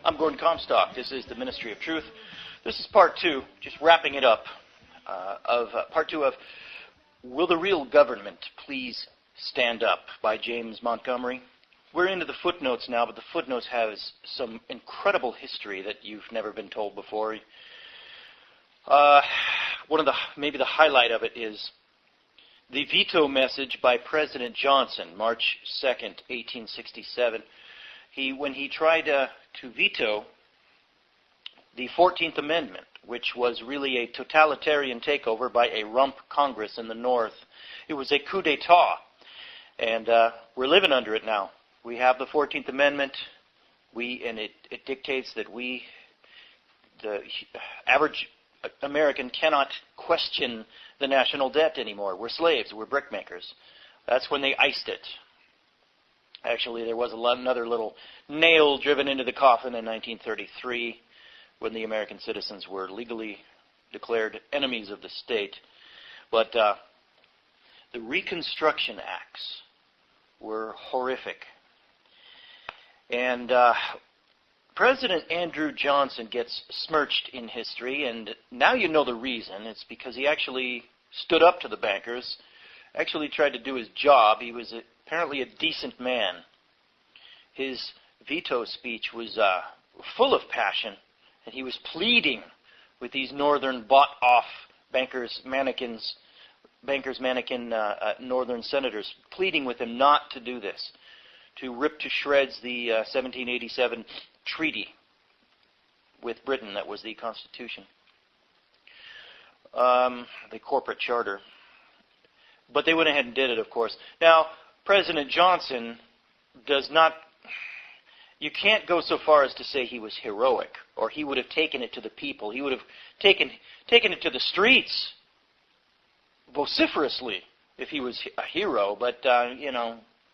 I'm Gordon Comstock. This is the Ministry of Truth. This is part two, just wrapping it up, part two of Will the Real Government Please Stand Up by James Montgomery. We're into the footnotes now, but the footnotes has some incredible history that you've never been told before. Maybe the highlight of it is the veto message by President Johnson, March 2nd, 1867. When he tried to veto the 14th Amendment, which was really a totalitarian takeover by a rump Congress in the North. It was a coup d'etat, and we're living under it now. We have the 14th Amendment, and it dictates that the average American, cannot question the national debt anymore. We're slaves. We're brickmakers. That's when they iced it. Actually, there was another little nail driven into the coffin in 1933 when the American citizens were legally declared enemies of the state. But the Reconstruction Acts were horrific. And President Andrew Johnson gets smirched in history, and now you know the reason. It's because he actually stood up to the bankers, actually tried to do his job. He was apparently a decent man. His veto speech was full of passion, and he was pleading with these northern bought-off bankers mannequin northern senators, pleading with them not to do this, to rip to shreds the 1787 treaty with Britain that was the Constitution, the corporate charter. But they went ahead and did it, of course. Now, President Johnson does not, you can't go so far as to say he was heroic, or he would have taken it to the people. He would have taken it to the streets vociferously if he was a hero, but,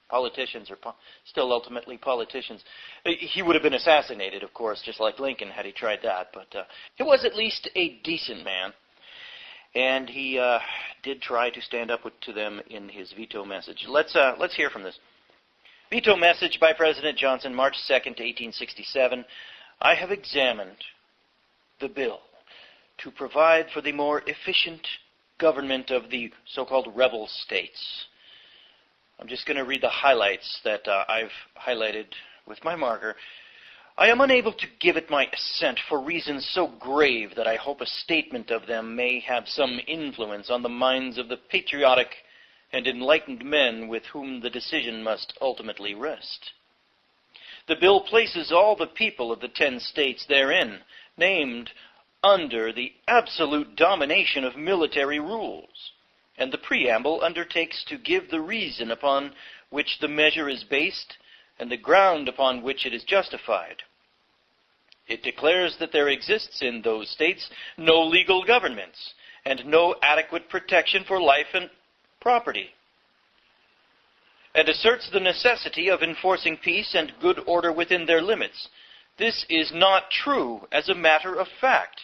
politicians are still ultimately politicians. He would have been assassinated, of course, just like Lincoln had he tried that, but he was at least a decent man. And he did try to stand up to them in his veto message. Let's hear from this. Veto message by President Johnson, March 2nd, 1867. I have examined the bill to provide for the more efficient government of the so-called rebel states. I'm just going to read the highlights that I've highlighted with my marker. I am unable to give it my assent for reasons so grave that I hope a statement of them may have some influence on the minds of the patriotic and enlightened men with whom the decision must ultimately rest. The bill places all the people of the 10 states therein, named under the absolute domination of military rules, and the preamble undertakes to give the reason upon which the measure is based and the ground upon which it is justified. It declares that there exists in those states no legal governments and no adequate protection for life and property, and asserts the necessity of enforcing peace and good order within their limits. This is not true as a matter of fact.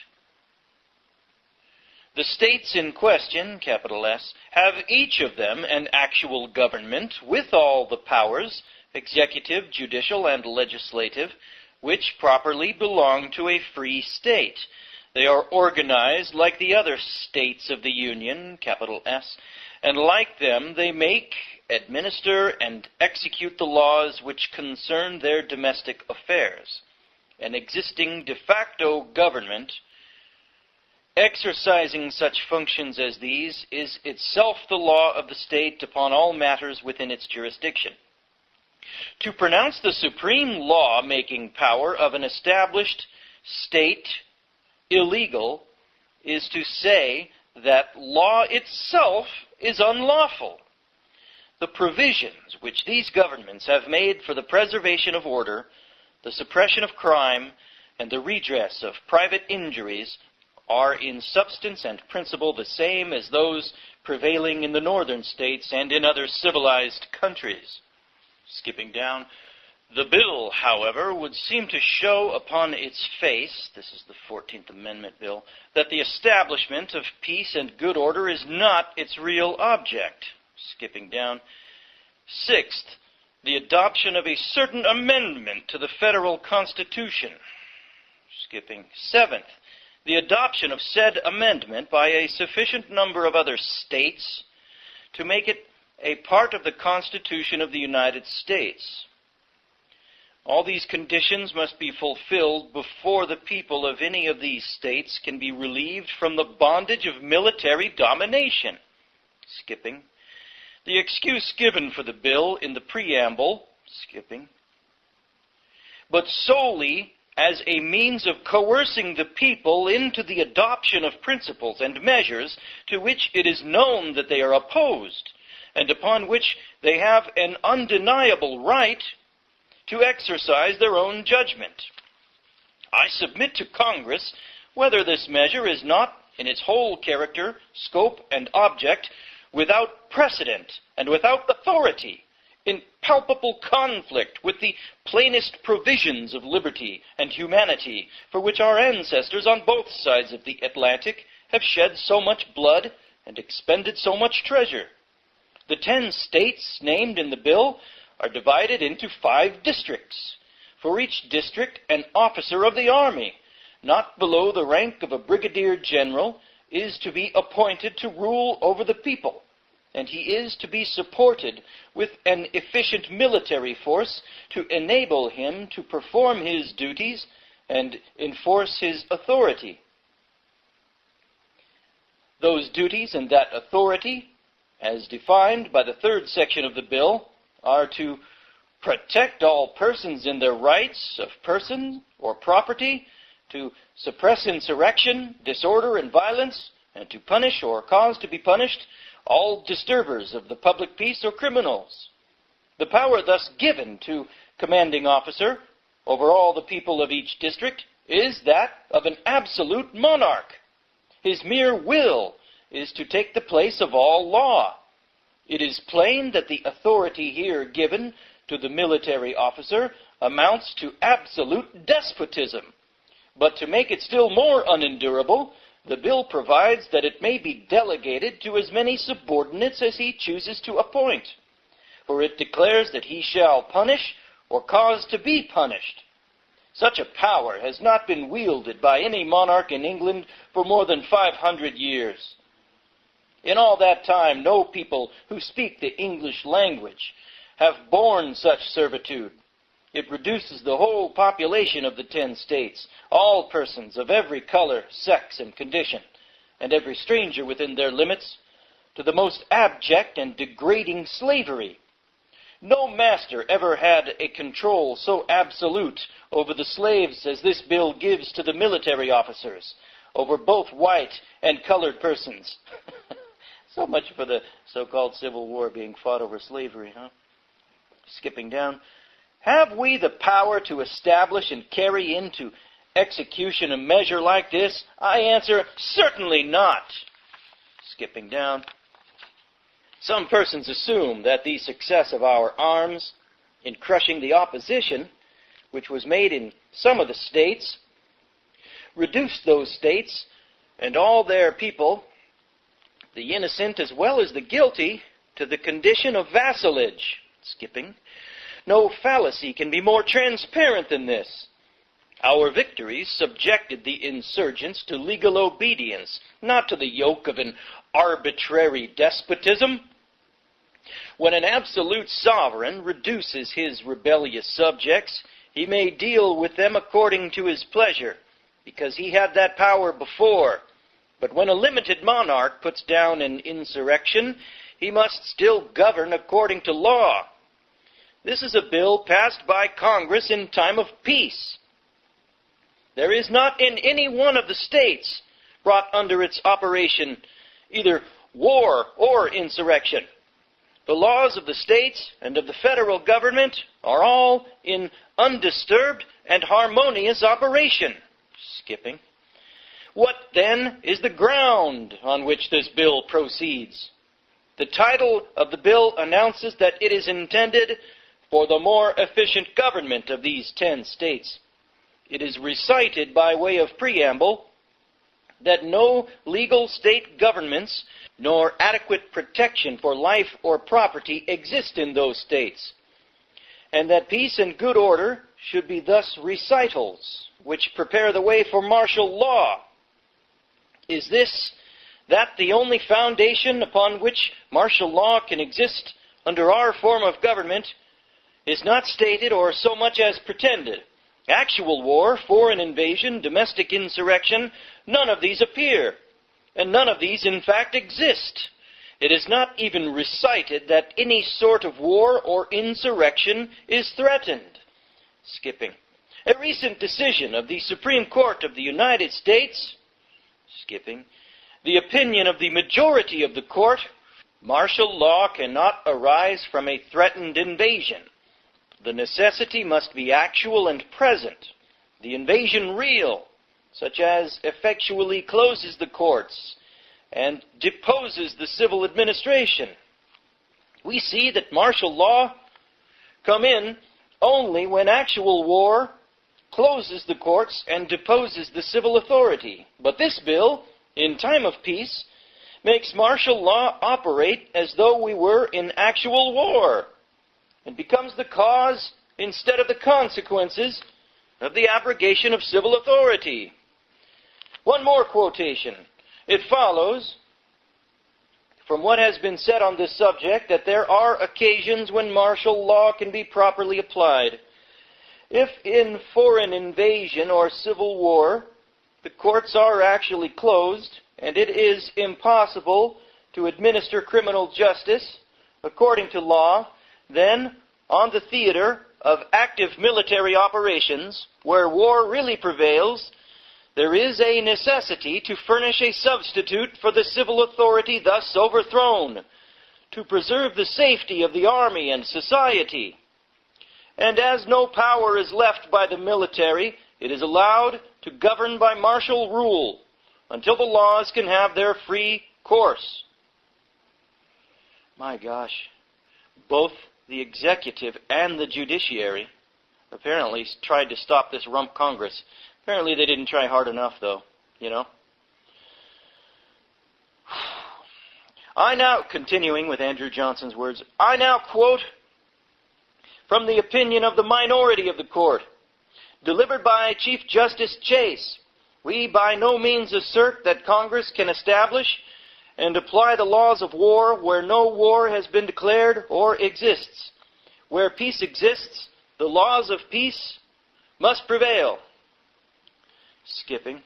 The states in question, capital S, have each of them an actual government with all the powers, executive, judicial, and legislative, which properly belong to a free state. They are organized like the other states of the Union, capital S, and like them they make, administer, and execute the laws which concern their domestic affairs. An existing de facto government exercising such functions as these is itself the law of the state upon all matters within its jurisdiction. To pronounce the supreme law-making power of an established state illegal is to say that law itself is unlawful. The provisions which these governments have made for the preservation of order, the suppression of crime, and the redress of private injuries are in substance and principle the same as those prevailing in the northern states and in other civilized countries. Skipping down, the bill, however, would seem to show upon its face, this is the 14th Amendment bill, that the establishment of peace and good order is not its real object. Skipping down. Sixth, the adoption of a certain amendment to the federal Constitution. Skipping. 7th, the adoption of said amendment by a sufficient number of other states to make it a part of the Constitution of the United States. All these conditions must be fulfilled before the people of any of these states can be relieved from the bondage of military domination. Skipping. The excuse given for the bill in the preamble, skipping, but solely as a means of coercing the people into the adoption of principles and measures to which it is known that they are opposed, and upon which they have an undeniable right to exercise their own judgment. I submit to Congress whether this measure is not, in its whole character, scope, and object, without precedent and without authority, in palpable conflict with the plainest provisions of liberty and humanity, for which our ancestors on both sides of the Atlantic have shed so much blood and expended so much treasure. The 10 states named in the bill are divided into 5 districts. For each district, an officer of the army, not below the rank of a brigadier general, is to be appointed to rule over the people, and he is to be supported with an efficient military force to enable him to perform his duties and enforce his authority. Those duties and that authority, as defined by the 3rd section of the bill, are to protect all persons in their rights of person or property, to suppress insurrection, disorder, and violence, and to punish or cause to be punished all disturbers of the public peace or criminals. The power thus given to commanding officer over all the people of each district is that of an absolute monarch. His mere will is to take the place of all law. It is plain that the authority here given to the military officer amounts to absolute despotism. But to make it still more unendurable, the bill provides that it may be delegated to as many subordinates as he chooses to appoint. For it declares that he shall punish or cause to be punished. Such a power has not been wielded by any monarch in England for more than 500 years. In all that time, no people who speak the English language have borne such servitude. It reduces the whole population of the 10 states, all persons of every color, sex, and condition, and every stranger within their limits, to the most abject and degrading slavery. No master ever had a control so absolute over the slaves as this bill gives to the military officers, over both white and colored persons. So much for the so-called Civil War being fought over slavery, huh? Skipping down. Have we the power to establish and carry into execution a measure like this? I answer, certainly not. Skipping down. Some persons assume that the success of our arms in crushing the opposition, which was made in some of the states, reduced those states and all their people, the innocent as well as the guilty, to the condition of vassalage. Skipping. No fallacy can be more transparent than this. Our victories subjected the insurgents to legal obedience, not to the yoke of an arbitrary despotism. When an absolute sovereign reduces his rebellious subjects, he may deal with them according to his pleasure, because he had that power before. But when a limited monarch puts down an insurrection, he must still govern according to law. This is a bill passed by Congress in time of peace. There is not in any one of the states brought under its operation either war or insurrection. The laws of the states and of the federal government are all in undisturbed and harmonious operation. Skipping. What, then, is the ground on which this bill proceeds? The title of the bill announces that it is intended for the more efficient government of these 10 states. It is recited by way of preamble that no legal state governments nor adequate protection for life or property exist in those states. and that peace and good order should be thus recitals, which prepare the way for martial law. Is that the only foundation upon which martial law can exist under our form of government is not stated or so much as pretended. Actual war, foreign invasion, domestic insurrection, none of these appear, and none of these in fact exist. It is not even recited that any sort of war or insurrection is threatened. Skipping. A recent decision of the Supreme Court of the United States, skipping, the opinion of the majority of the court, martial law cannot arise from a threatened invasion. The necessity must be actual and present, the invasion real, such as effectually closes the courts and deposes the civil administration. We see that martial law come in only when actual war closes the courts and deposes the civil authority. But this bill, in time of peace, makes martial law operate as though we were in actual war, and becomes the cause instead of the consequences of the abrogation of civil authority. One more quotation. It follows from what has been said on this subject that there are occasions when martial law can be properly applied. If in foreign invasion or civil war the courts are actually closed and it is impossible to administer criminal justice according to law, then on the theater of active military operations, where war really prevails, there is a necessity to furnish a substitute for the civil authority thus overthrown, to preserve the safety of the army and society. And as no power is left by the military, it is allowed to govern by martial rule until the laws can have their free course. My gosh, both the executive and the judiciary apparently tried to stop this rump Congress. Apparently they didn't try hard enough, though, you know. I now, continuing with Andrew Johnson's words, I now quote from the opinion of the minority of the court, delivered by Chief Justice Chase. We by no means assert that Congress can establish and apply the laws of war where no war has been declared or exists. Where peace exists, the laws of peace must prevail. Skipping.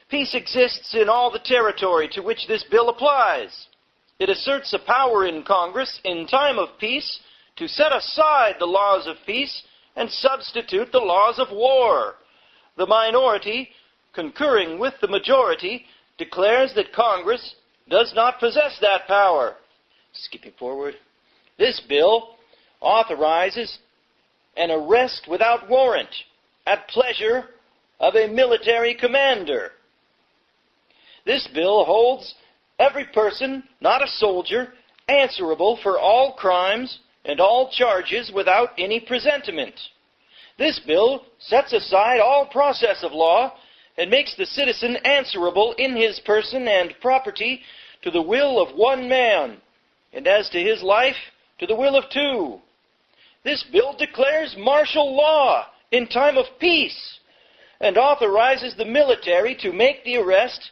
Peace exists in all the territory to which this bill applies. It asserts a power in Congress in time of peace to set aside the laws of peace and substitute the laws of war. The minority, concurring with the majority, declares that Congress does not possess that power. Skipping forward. This bill authorizes an arrest without warrant at pleasure of a military commander. This bill holds every person, not a soldier, answerable for all crimes and all charges without any presentiment. This bill sets aside all process of law and makes the citizen answerable in his person and property to the will of one man, and as to his life, to the will of two. This bill declares martial law in time of peace, and authorizes the military to make the arrest,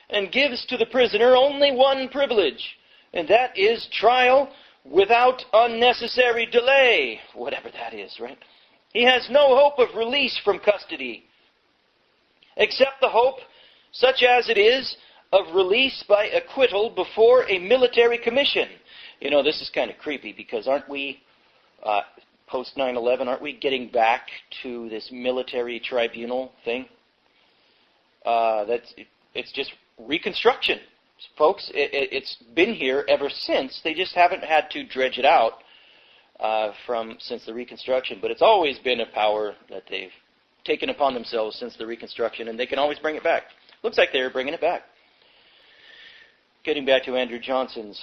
and gives to the prisoner only one privilege, and that is trial without unnecessary delay, whatever that is, right? He has no hope of release from custody, except the hope, such as it is, of release by acquittal before a military commission. You know, this is kind of creepy, because aren't we, post 9/11, aren't we getting back to this military tribunal thing? It's just Reconstruction, folks. It's been here ever since. They just haven't had to dredge it out since the Reconstruction. But it's always been a power that they've taken upon themselves since the Reconstruction, and they can always bring it back. Looks like they're bringing it back. Getting back to Andrew Johnson's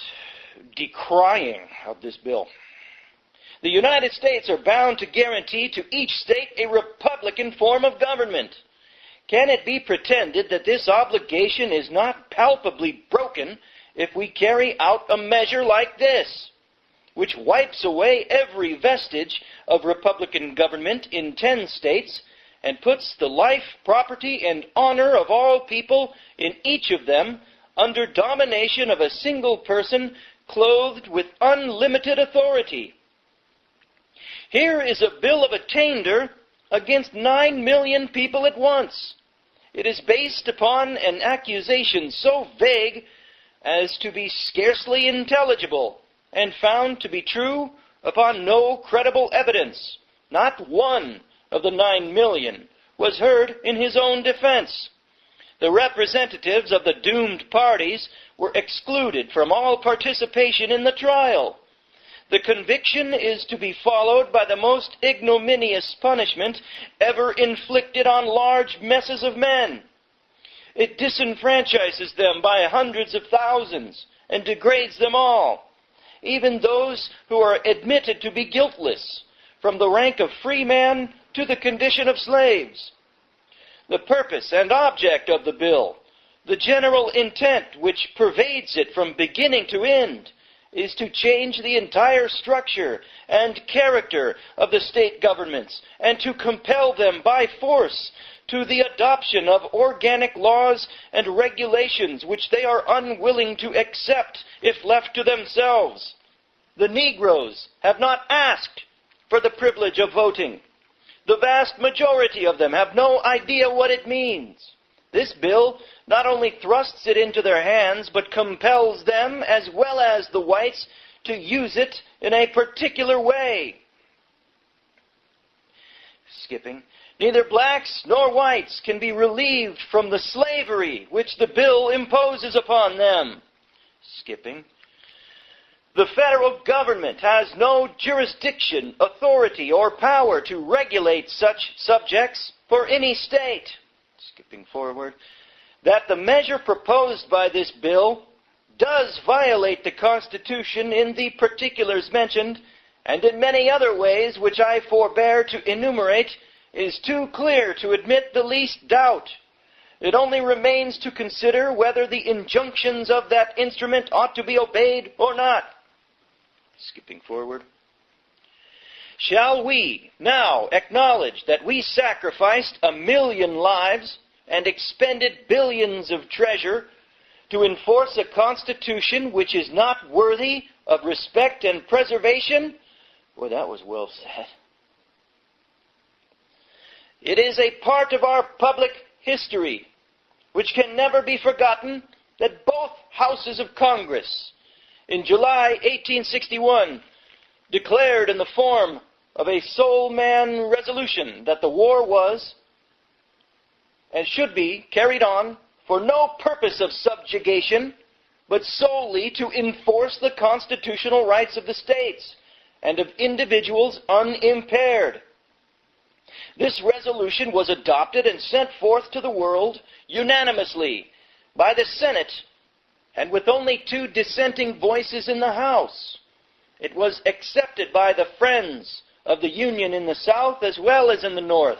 decrying of this bill. The United States are bound to guarantee to each state a republican form of government. Can it be pretended that this obligation is not palpably broken if we carry out a measure like this? which wipes away every vestige of Republican government in 10 states and puts the life, property, and honor of all people in each of them under domination of a single person clothed with unlimited authority. Here is a bill of attainder against 9 million people at once. It is based upon an accusation so vague as to be scarcely intelligible, and found to be true upon no credible evidence. Not one of the 9 million was heard in his own defense. The representatives of the doomed parties were excluded from all participation in the trial. The conviction is to be followed by the most ignominious punishment ever inflicted on large masses of men. It disenfranchises them by hundreds of thousands and degrades them all, even those who are admitted to be guiltless, from the rank of free man to the condition of slaves. The purpose and object of the bill, the general intent which pervades it from beginning to end, is to change the entire structure and character of the state governments and to compel them by force to the adoption of organic laws and regulations which they are unwilling to accept if left to themselves. The Negroes have not asked for the privilege of voting. The vast majority of them have no idea what it means. This bill not only thrusts it into their hands, but compels them, as well as the whites, to use it in a particular way. Skipping. Neither blacks nor whites can be relieved from the slavery which the bill imposes upon them. Skipping. The federal government has no jurisdiction, authority, or power to regulate such subjects for any state. Skipping forward. That the measure proposed by this bill does violate the Constitution in the particulars mentioned, and in many other ways which I forbear to enumerate, is too clear to admit the least doubt. It only remains to consider whether the injunctions of that instrument ought to be obeyed or not. Skipping forward. Shall we now acknowledge that we sacrificed 1 million lives and expended billions of treasure to enforce a constitution which is not worthy of respect and preservation? Boy, that was well said. It is a part of our public history which can never be forgotten that both houses of Congress in July 1861 declared in the form of a sole man resolution that the war was and should be carried on for no purpose of subjugation, but solely to enforce the constitutional rights of the states and of individuals unimpaired. This resolution was adopted and sent forth to the world unanimously by the Senate, and with only 2 dissenting voices in the House. It was accepted by the friends of the Union in the South as well as in the North,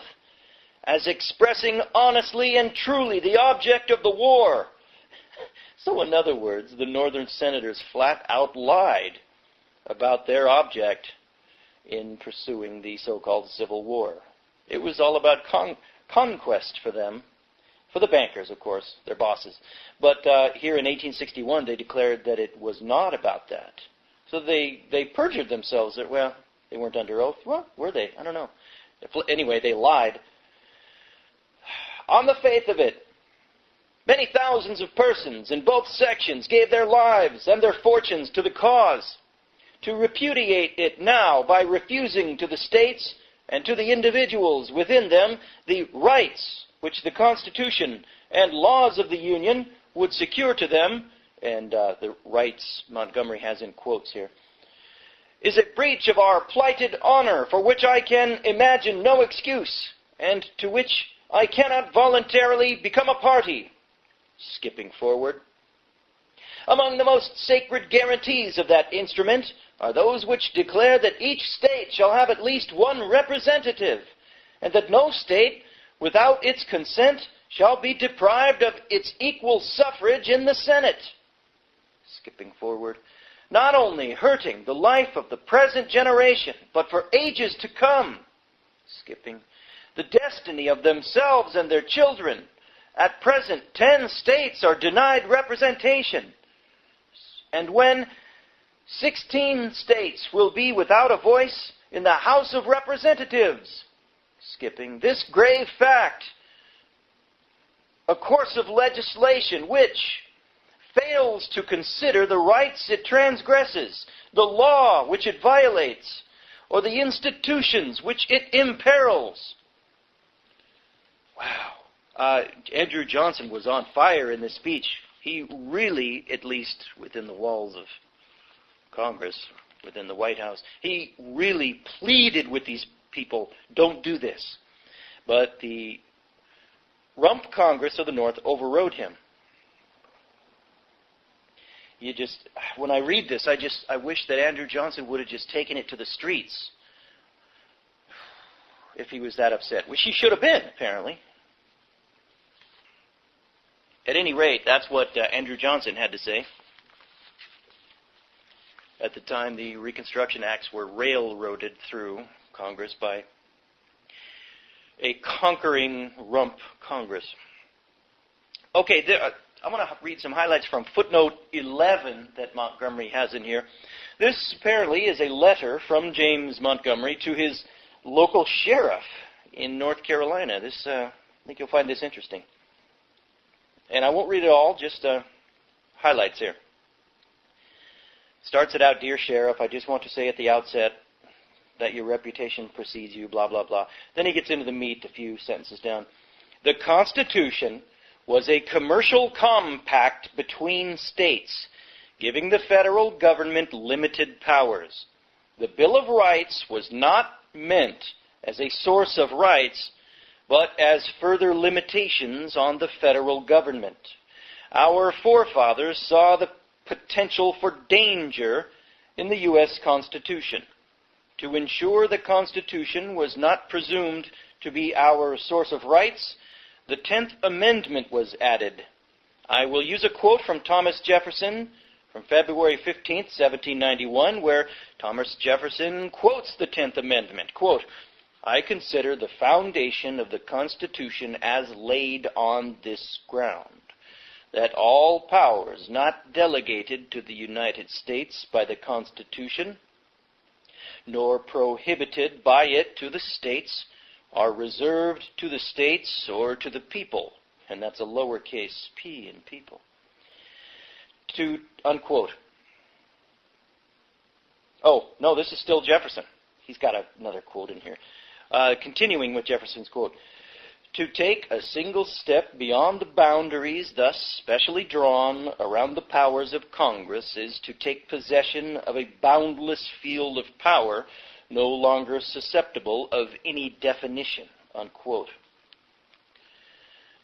as expressing honestly and truly the object of the war. So in other words, the Northern senators flat out lied about their object in pursuing the so-called Civil War. It was all about conquest for them, for the bankers, of course, their bosses. But here in 1861, they declared that it was not about that. So they perjured themselves. That, well, they weren't under oath. Well, were they? I don't know. Anyway, they lied. On the faith of it, many thousands of persons in both sections gave their lives and their fortunes to the cause. To repudiate it now by refusing to the states and to the individuals within them the rights which the Constitution and laws of the Union would secure to them, and the rights Montgomery has in quotes here, is a breach of our plighted honor for which I can imagine no excuse, and to which I cannot voluntarily become a party. Skipping forward. Among the most sacred guarantees of that instrument are those which declare that each state shall have at least 1 representative, and that no state, without its consent, shall be deprived of its equal suffrage in the Senate. Skipping forward. not only hurting the life of the present generation, but for ages to come. Skipping. The destiny of themselves and their children. At present, 10 states are denied representation. And when 16 states will be without a voice in the House of Representatives. Skipping. This grave fact, a course of legislation which fails to consider the rights it transgresses, the law which it violates, or the institutions which it imperils. Wow. Andrew Johnson was on fire in this speech. He really, at least within the walls of Congress, within the White House, he really pleaded with these people, don't do this. But the Rump Congress of the North overrode him. When I read this, I wish that Andrew Johnson would have just taken it to the streets if he was that upset, which he should have been, apparently. At any rate, that's what Andrew Johnson had to say. At the time, the Reconstruction Acts were railroaded through Congress by a conquering Rump Congress. Okay, I want to read some highlights from footnote 11 that Montgomery has in here. This apparently is a letter from James Montgomery to his local sheriff in North Carolina. I think you'll find this interesting. And I won't read it all, just highlights here. Starts it out, "Dear Sheriff, I just want to say at the outset that your reputation precedes you, blah, blah, blah." Then he gets into the meat a few sentences down. "The Constitution was a commercial compact between states, giving the federal government limited powers. The Bill of Rights was not meant as a source of rights, but as further limitations on the federal government. Our forefathers saw the potential for danger in the U.S. Constitution. To ensure the Constitution was not presumed to be our source of rights, the 10th Amendment was added. I will use a quote from Thomas Jefferson from February 15th, 1791, where Thomas Jefferson quotes the 10th Amendment. Quote, I consider the foundation of the Constitution as laid on this ground, that all powers not delegated to the United States by the Constitution, nor prohibited by it to the states, are reserved to the states or to the people. And that's a lowercase p in people. To, unquote. Oh, no, this is still Jefferson. He's got another quote in here. Continuing with Jefferson's quote. To take a single step beyond the boundaries thus specially drawn around the powers of Congress is to take possession of a boundless field of power no longer susceptible of any definition, unquote.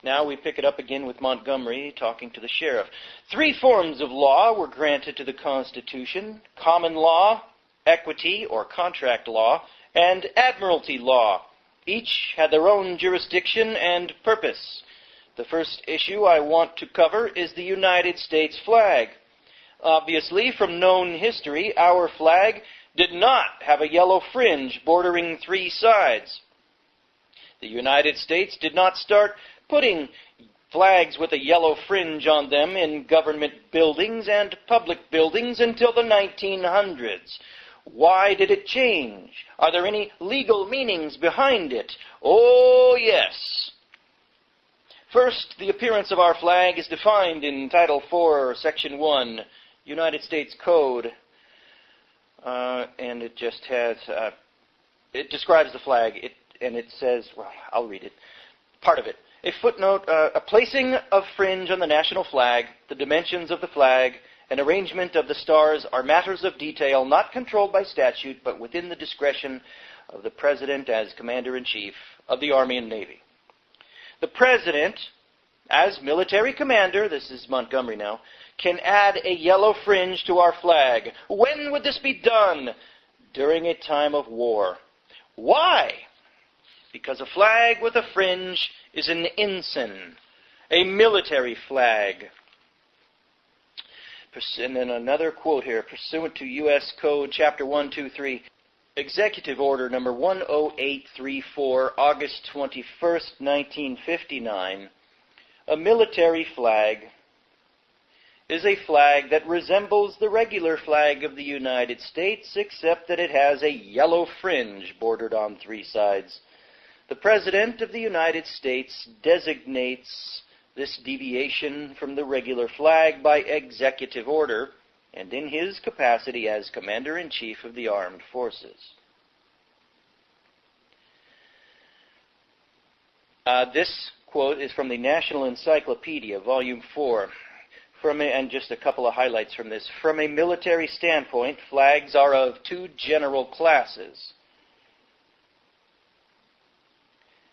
Now we pick it up again with Montgomery talking to the sheriff. 3 forms of law were granted to the Constitution: common law, equity or contract law, and admiralty law. Each had their own jurisdiction and purpose. The first issue I want to cover is the United States flag. Obviously, from known history, our flag did not have a yellow fringe bordering 3 sides. The United States did not start putting flags with a yellow fringe on them in government buildings and public buildings until the 1900s. Why did it change? Are there any legal meanings behind it? Oh, yes. First, the appearance of our flag is defined in Title IV, Section 1, United States Code. And it just has, it describes the flag, and it says, well, I'll read it, part of it. A footnote, a placing of fringe on the national flag, the dimensions of the flag, and arrangement of the stars are matters of detail not controlled by statute, but within the discretion of the President as Commander-in-Chief of the Army and Navy. The President, as military commander, this is Montgomery now, can add a yellow fringe to our flag. When would this be done? During a time of war. Why? Because a flag with a fringe is an ensign, a military flag. And then another quote here, pursuant to U.S. Code Chapter 123, Executive Order number 10834, August 21st, 1959, a military flag is a flag that resembles the regular flag of the United States, except that it has a yellow fringe bordered on three sides. The President of the United States designates this deviation from the regular flag by executive order, and in his capacity as Commander-in-Chief of the Armed Forces. This quote is from the National Encyclopedia, Volume 4. And just a couple of highlights from this. From a military standpoint, flags are of two general classes.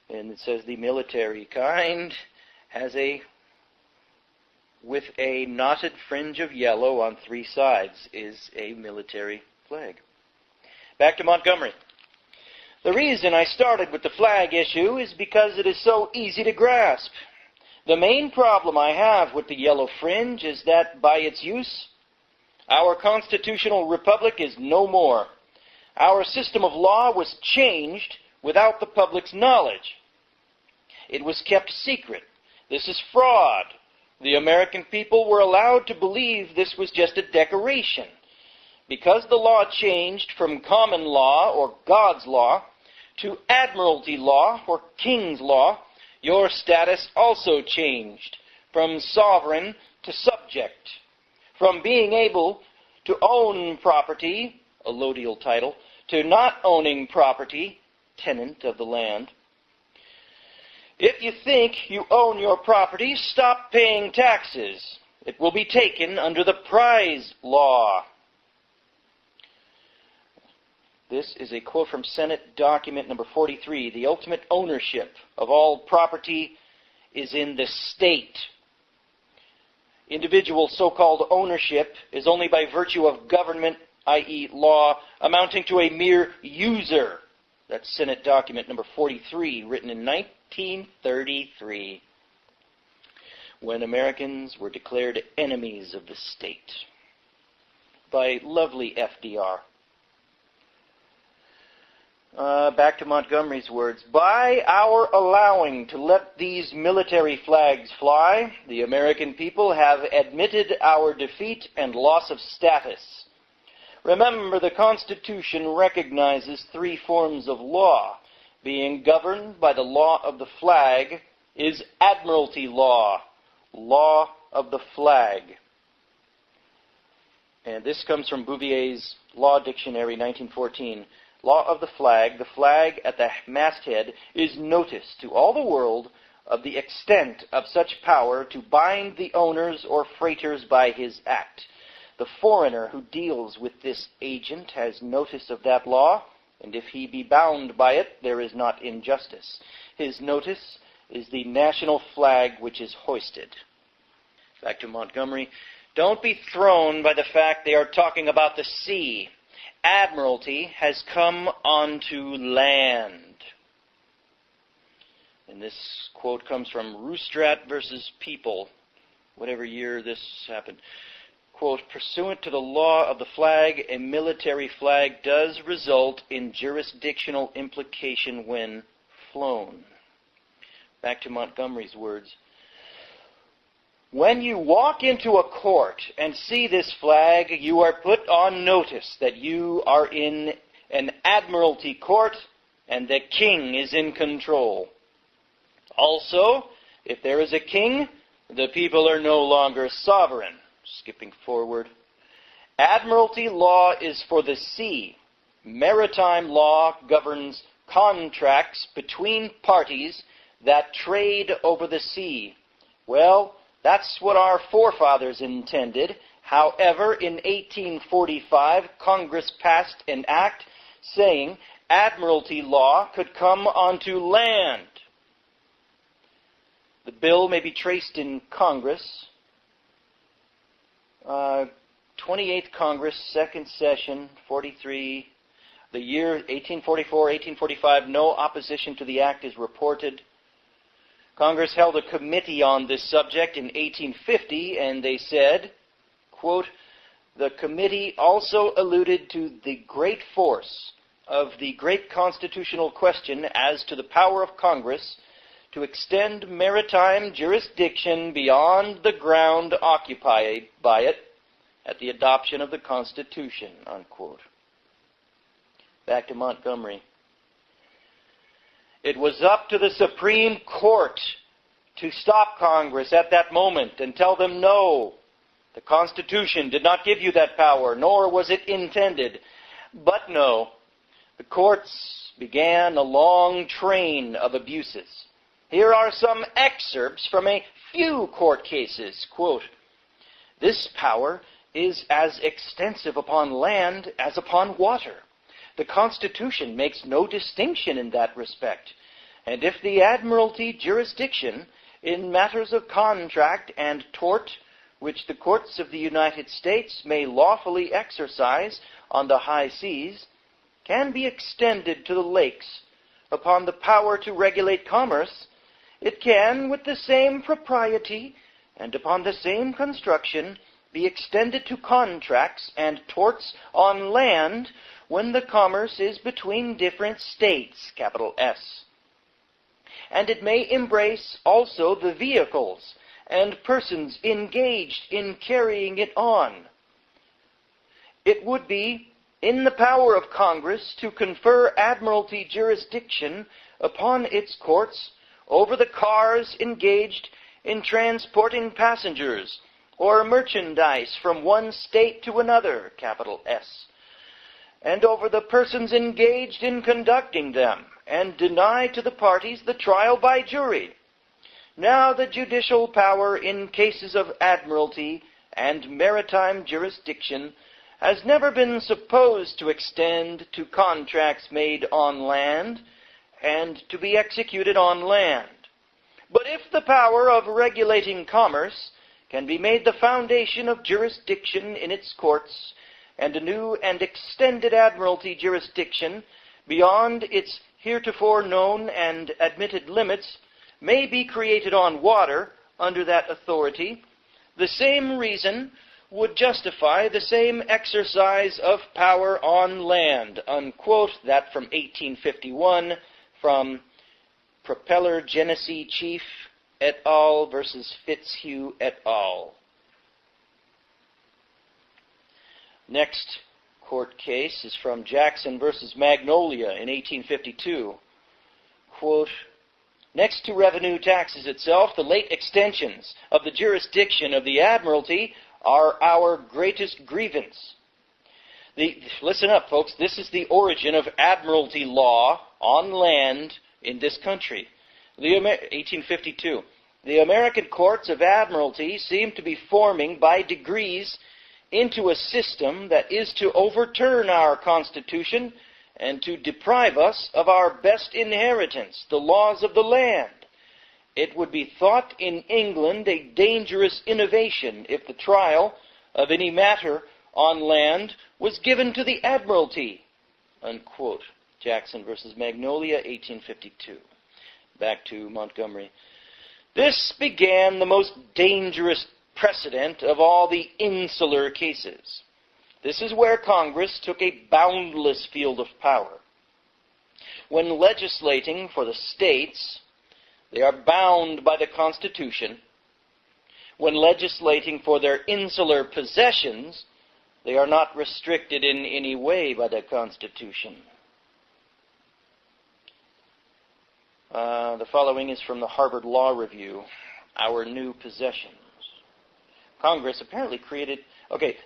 And it says the military kind has with a knotted fringe of yellow on three sides is a military flag. Back to Montgomery. The reason I started with the flag issue is because it is so easy to grasp. The main problem I have with the yellow fringe is that by its use, our constitutional republic is no more. Our system of law was changed without the public's knowledge. It was kept secret. This is fraud. The American people were allowed to believe this was just a decoration. Because the law changed from common law or God's law to admiralty law or king's law, your status also changed from sovereign to subject, from being able to own property, allodial title, to not owning property, tenant of the land. If you think you own your property, stop paying taxes. It will be taken under the prize law. This is a quote from Senate document number 43. The ultimate ownership of all property is in the state. Individual so-called ownership is only by virtue of government, i.e. law, amounting to a mere user. That's Senate document number 43, written in 1933, when Americans were declared enemies of the state by lovely FDR. Back to Montgomery's words. By our allowing to let these military flags fly, the American people have admitted our defeat and loss of status. Remember, the Constitution recognizes three forms of law. Being governed by the law of the flag is admiralty law, law of the flag. And this comes from Bouvier's Law Dictionary, 1914. Law of the flag at the masthead, is notice to all the world of the extent of such power to bind the owners or freighters by his act. The foreigner who deals with this agent has notice of that law, and if he be bound by it, there is not injustice. His notice is the national flag which is hoisted. Back to Montgomery. Don't be thrown by the fact they are talking about the sea. Admiralty has come onto land. And this quote comes from Roostrat versus People, whatever year this happened. Quote, pursuant to the law of the flag, a military flag does result in jurisdictional implication when flown. Back to Montgomery's words. When you walk into a court and see this flag, you are put on notice that you are in an admiralty court and the king is in control. Also, if there is a king, the people are no longer sovereign. Skipping forward. Admiralty law is for the sea. Maritime law governs contracts between parties that trade over the sea. Well, that's what our forefathers intended. However, in 1845, Congress passed an act saying admiralty law could come onto land. The bill may be traced in Congress. 28th Congress, second session, 43. The year 1844, 1845, no opposition to the act is reported. Congress held a committee on this subject in 1850, and they said, quote, "The committee also alluded to the great force of the great constitutional question as to the power of Congress to extend maritime jurisdiction beyond the ground occupied by it at the adoption of the Constitution," unquote. Back to Montgomery. It was up to the Supreme Court to stop Congress at that moment and tell them, no, the Constitution did not give you that power, nor was it intended. But no, the courts began a long train of abuses. Here are some excerpts from a few court cases. Quote, "This power is as extensive upon land as upon water. The Constitution makes no distinction in that respect. And if the Admiralty jurisdiction in matters of contract and tort, which the courts of the United States may lawfully exercise on the high seas, can be extended to the lakes upon the power to regulate commerce, it can, with the same propriety and upon the same construction, be extended to contracts and torts on land when the commerce is between different states, capital S. And it may embrace also the vehicles and persons engaged in carrying it on. It would be in the power of Congress to confer admiralty jurisdiction upon its courts over the cars engaged in transporting passengers or merchandise from one state to another, capital S, and over the persons engaged in conducting them, and deny to the parties the trial by jury. Now the judicial power in cases of admiralty and maritime jurisdiction has never been supposed to extend to contracts made on land and to be executed on land. But if the power of regulating commerce can be made the foundation of jurisdiction in its courts, and a new and extended admiralty jurisdiction beyond its heretofore known and admitted limits may be created on water under that authority, the same reason would justify the same exercise of power on land, unquote. That from 1851, from Propeller Genesee Chief et al. Versus Fitzhugh et al. Next court case is from Jackson versus Magnolia in 1852. Quote, "Next to revenue taxes itself, the late extensions of the jurisdiction of the Admiralty are our greatest grievance." Listen up, folks. This is the origin of Admiralty law on land in this country. 1852. "The American courts of Admiralty seem to be forming by degrees into a system that is to overturn our Constitution and to deprive us of our best inheritance, the laws of the land. It would be thought in England a dangerous innovation if the trial of any matter on land was given to the Admiralty," unquote. Jackson versus Magnolia, 1852. Back to Montgomery. "This began the most dangerous precedent of all the insular cases. This is where Congress took a boundless field of power. When legislating for the states, they are bound by the Constitution. When legislating for their insular possessions, they are not restricted in any way by the Constitution." The following is from the Harvard Law Review, Our New Possessions. Congress apparently created...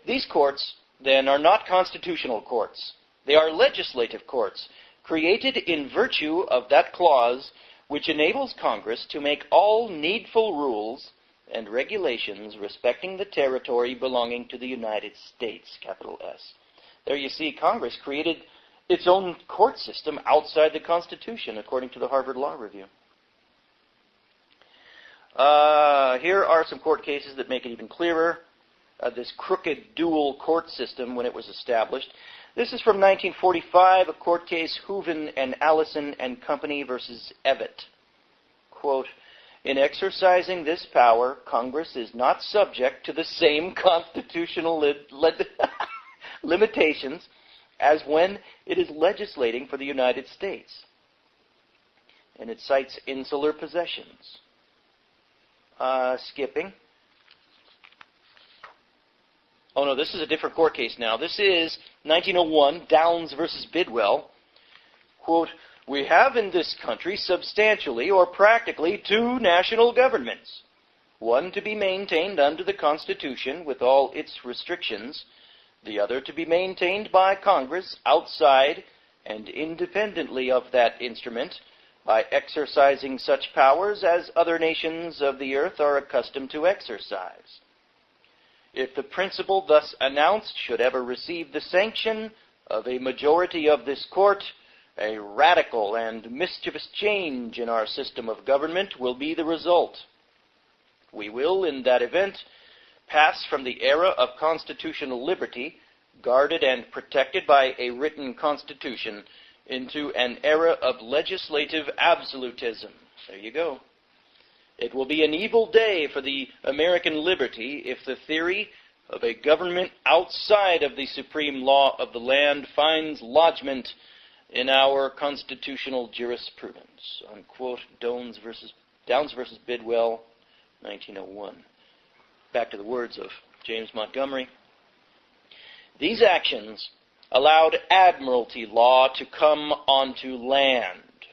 these courts, then, are not constitutional courts. They are legislative courts, created in virtue of that clause which enables Congress to make all needful rules and regulations respecting the territory belonging to the United States, capital S. There you see, Congress created its own court system outside the Constitution, according to the Harvard Law Review. Here are some court cases that make it even clearer, this crooked dual court system when it was established. This is from 1945, a court case, Hooven and Allison and Company versus Evatt. Quote, In exercising this power, Congress is not subject to the same constitutional limitations as when it is legislating for the United States. And it cites insular possessions. Skipping. Oh no, this is a different court case now. This is 1901, Downs versus Bidwell. Quote, "We have in this country substantially or practically two national governments, one to be maintained under the Constitution with all its restrictions, the other to be maintained by Congress outside and independently of that instrument by exercising such powers as other nations of the earth are accustomed to exercise. If the principle thus announced should ever receive the sanction of a majority of this court, a radical and mischievous change in our system of government will be the result. We will, in that event, pass from the era of constitutional liberty, guarded and protected by a written constitution, into an era of legislative absolutism." There you go. "It will be an evil day for the American liberty if the theory of a government outside of the supreme law of the land finds lodgment in our constitutional jurisprudence." Unquote. Downs versus Bidwell, 1901. Back to the words of James Montgomery. "These actions allowed admiralty law to come onto land."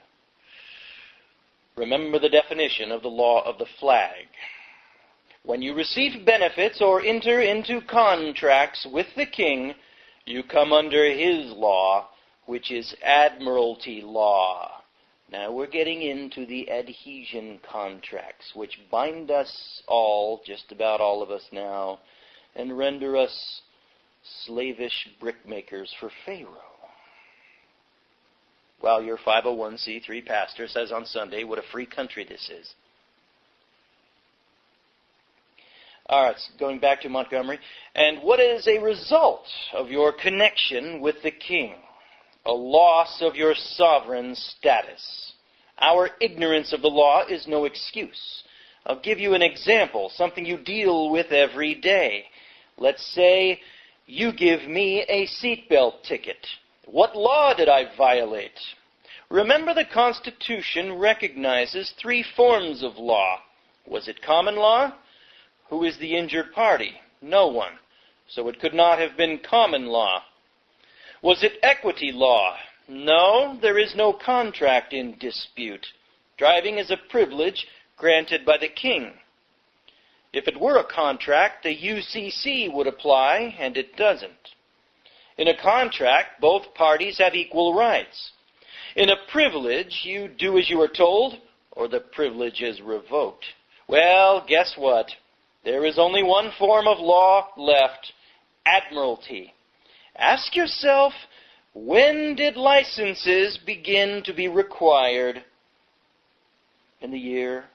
Remember the definition of the law of the flag. "When you receive benefits or enter into contracts with the king, you come under his law, which is admiralty law." Now we're getting into the adhesion contracts, which bind us all, just about all of us now, and render us slavish brickmakers for Pharaoh. While your 501c3 pastor says on Sunday what a free country this is. All right, going back to Montgomery. "And what is a result of your connection with the king? A loss of your sovereign status. Our ignorance of the law is no excuse. I'll give you an example, something you deal with every day. Let's say you give me a seatbelt ticket. What law did I violate? Remember, the Constitution recognizes three forms of law. Was it common law? Who is the injured party? No one. So it could not have been common law. Was it equity law? No, there is no contract in dispute. Driving is a privilege granted by the king. If it were a contract, the UCC would apply, and it doesn't. In a contract, both parties have equal rights. In a privilege, you do as you are told, or the privilege is revoked. Well, guess what? There is only one form of law left, admiralty. Ask yourself, when did licenses begin to be required? And the year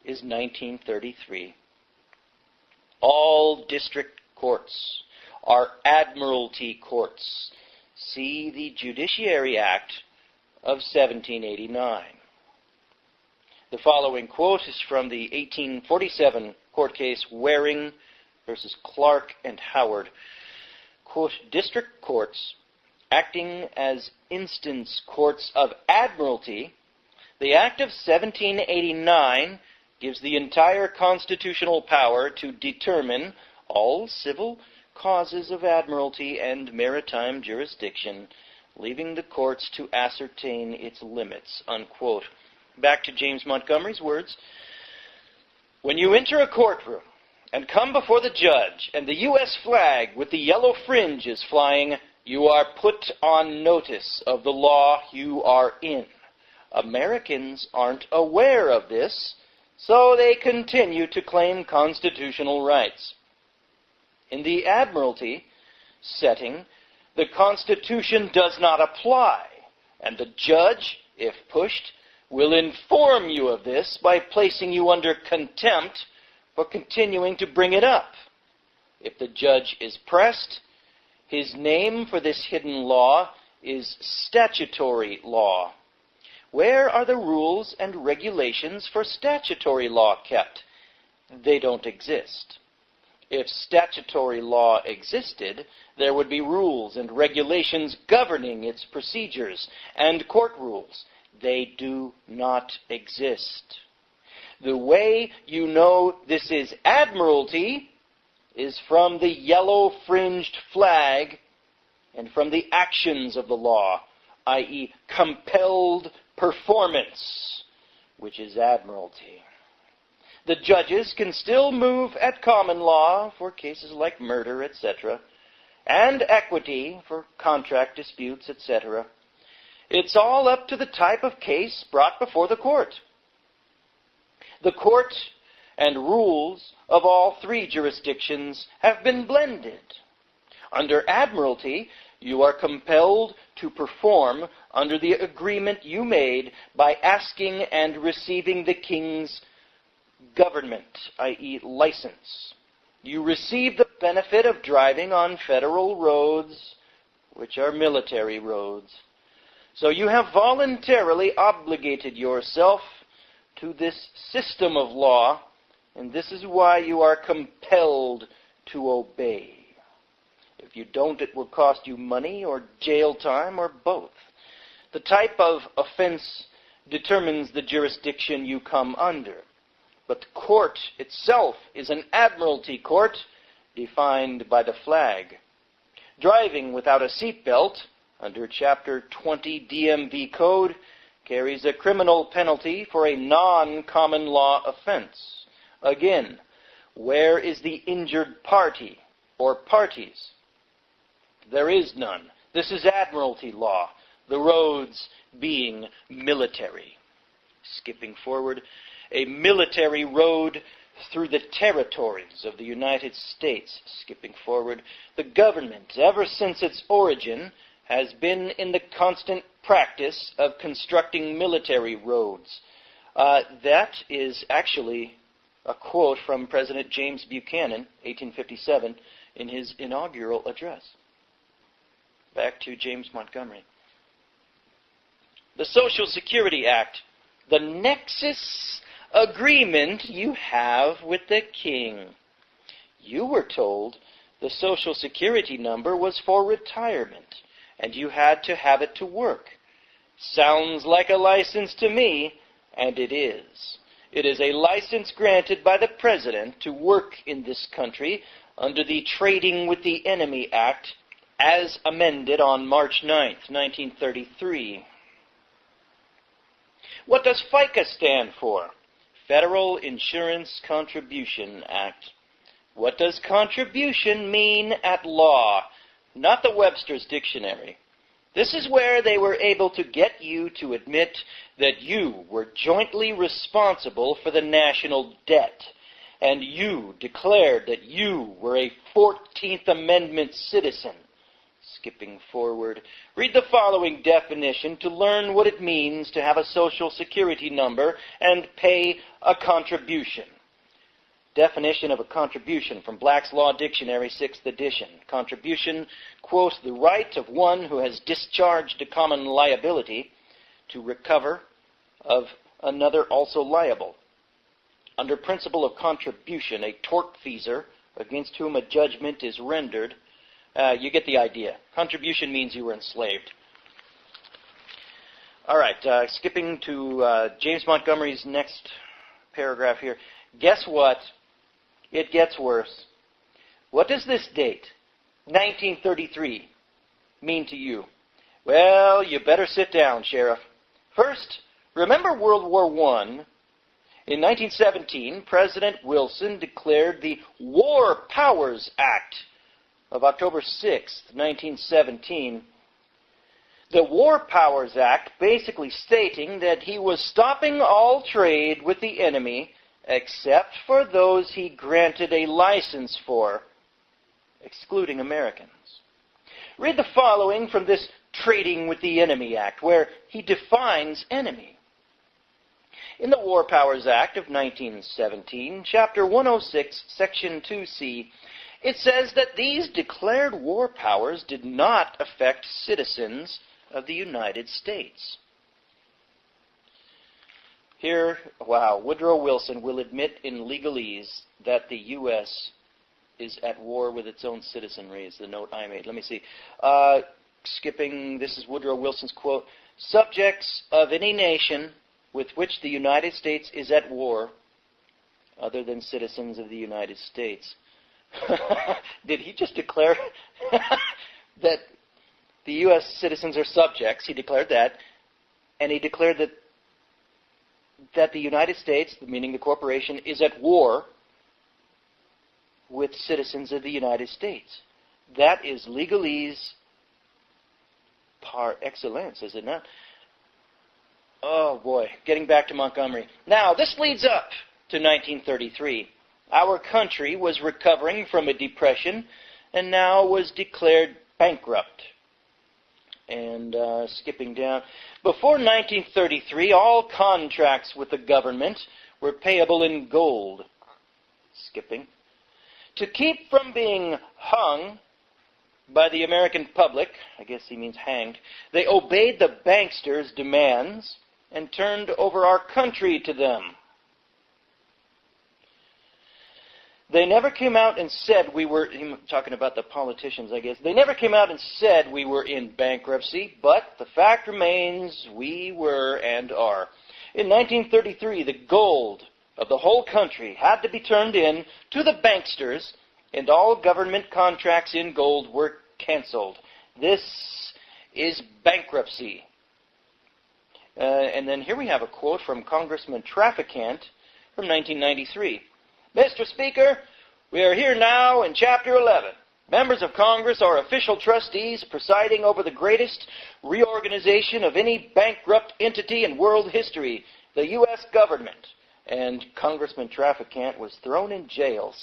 is 1933. All district courts are admiralty courts. See the Judiciary Act of 1789. The following quote is from the 1847 court case Waring versus Clark and Howard. Quote, "District courts, acting as instance courts of admiralty, the Act of 1789 gives the entire constitutional power to determine all civil causes of admiralty and maritime jurisdiction, leaving the courts to ascertain its limits." Unquote. Back to James Montgomery's words. "When you enter a courtroom and come before the judge and the U.S. flag with the yellow fringe is flying, you are put on notice of the law you are in. Americans aren't aware of this, so they continue to claim constitutional rights. In the admiralty setting, the Constitution does not apply, and the judge, if pushed, will inform you of this by placing you under contempt for continuing to bring it up. If the judge is pressed, his name for this hidden law is statutory law. Where are the rules and regulations for statutory law kept? They don't exist. If statutory law existed, there would be rules and regulations governing its procedures and court rules. They do not exist. The way you know this is admiralty is from the yellow-fringed flag and from the actions of the law, i.e., compelled performance, which is admiralty. The judges can still move at common law for cases like murder, etc., and equity for contract disputes, etc. It's all up to the type of case brought before the court. The court and rules of all three jurisdictions have been blended. Under admiralty, you are compelled to perform under the agreement you made by asking and receiving the king's government, i.e. license. You receive the benefit of driving on federal roads, which are military roads. So you have voluntarily obligated yourself to this system of law, and this is why you are compelled to obey. If you don't, it will cost you money or jail time or both. The type of offense determines the jurisdiction you come under. But the court itself is an admiralty court defined by the flag. Driving without a seatbelt, under Chapter 20 DMV Code, carries a criminal penalty for a non-common law offense. Again, where is the injured party or parties? There is none. This is admiralty law, the roads being military. Skipping forward, a military road through the territories of the United States. Skipping forward, the government, ever since its origin, has been in the constant practice of constructing military roads. That is actually a quote from President James Buchanan, 1857, in his inaugural address. Back to James Montgomery. The Social Security Act, the nexus agreement you have with the king. You were told the Social Security number was for retirement, and you had to have it to work. Sounds like a license to me, and it is. It is a license granted by the President to work in this country under the Trading with the Enemy Act, as amended on March 9th, 1933. What does FICA stand for? Federal Insurance Contribution Act. What does contribution mean at law? Not the Webster's Dictionary. This is where they were able to get you to admit that you were jointly responsible for the national debt, and you declared that you were a 14th Amendment citizen. Skipping forward, read the following definition to learn what it means to have a Social Security number and pay a contribution. Definition of a contribution from Black's Law Dictionary, 6th edition. Contribution, quote, the right of one who has discharged a common liability to recover of another also liable. Under principle of contribution, a tortfeasor against whom a judgment is rendered. You get the idea. Contribution means you were enslaved. All right, skipping to James Montgomery's next paragraph here. Guess what? It gets worse. What does this date, 1933, mean to you? Well, you better sit down, Sheriff. First, remember World War I? In 1917, President Wilson declared the War Powers Act of October 6, 1917. The War Powers Act basically stating that he was stopping all trade with the enemy except for those he granted a license for, excluding Americans. Read the following from this Trading with the Enemy Act, where he defines enemy. In the War Powers Act of 1917, Chapter 106, Section 2C, it says that these declared war powers did not affect citizens of the United States. Here, wow, Woodrow Wilson will admit in legalese that the U.S. is at war with its own citizenry, is the note I made. Let me see. Skipping, this is Woodrow Wilson's quote. Subjects of any nation with which the United States is at war, other than citizens of the United States. Did he just declare that the U.S. citizens are subjects? He declared that. And he declared that the United States, meaning the corporation, is at war with citizens of the United States. That is legalese par excellence, is it not? Oh boy, getting back to Montgomery. Now, this leads up to 1933. Our country was recovering from a depression and now was declared bankrupt. And skipping down, before 1933, all contracts with the government were payable in gold. Skipping. To keep from being hung by the American public, I guess he means hanged, they obeyed the banksters' demands and turned over our country to them. They never came out and said we were, talking about the politicians, I guess, they never came out and said we were in bankruptcy, but the fact remains we were and are. In 1933, the gold of the whole country had to be turned in to the banksters, and all government contracts in gold were canceled. This is bankruptcy. And then here we have a quote from Congressman Farrakhan from 1993. Mr. Speaker, we are here now in Chapter 11. Members of Congress are official trustees presiding over the greatest reorganization of any bankrupt entity in world history, the U.S. government. And Congressman Farrakhan was thrown in jail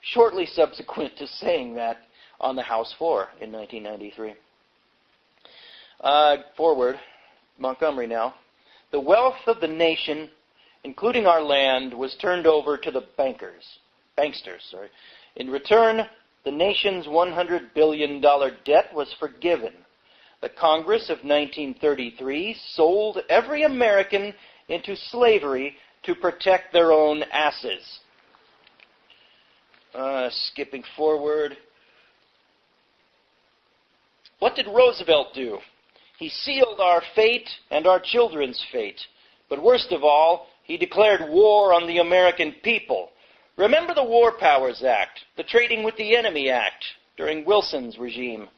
shortly subsequent to saying that on the House floor in 1993. Forward, Montgomery now. The wealth of the nation, including our land, was turned over to the banksters. In return, the nation's $100 billion debt was forgiven. The Congress of 1933 sold every American into slavery to protect their own asses. Skipping forward. What did Roosevelt do? He sealed our fate and our children's fate. But worst of all, he declared war on the American people. Remember the War Powers Act, the Trading with the Enemy Act, during Wilson's regime.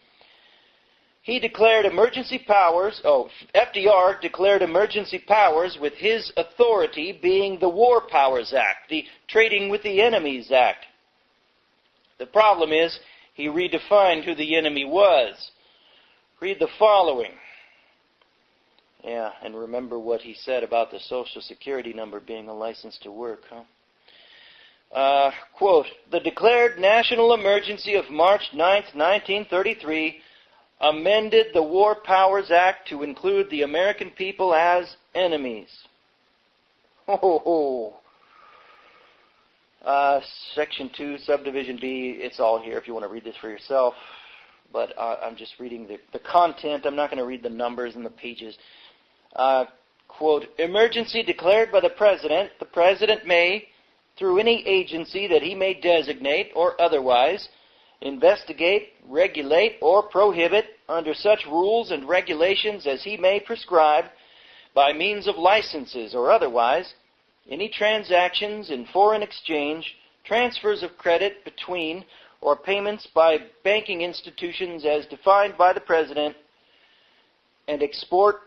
He declared emergency powers, FDR declared emergency powers with his authority being the War Powers Act, the Trading with the Enemies Act. The problem is, he redefined who the enemy was. Read the following. Yeah, and remember what he said about the Social Security number being a license to work, quote, the declared national emergency of March 9th, 1933 amended the War Powers Act to include the American people as enemies. Section 2, Subdivision B, it's all here if you want to read this for yourself. But I'm just reading the content. I'm not going to read the numbers and the pages. Quote, emergency declared by the President may, through any agency that he may designate or otherwise, investigate, regulate, or prohibit under such rules and regulations as he may prescribe, by means of licenses or otherwise, any transactions in foreign exchange, transfers of credit between, or payments by banking institutions as defined by the President, and export,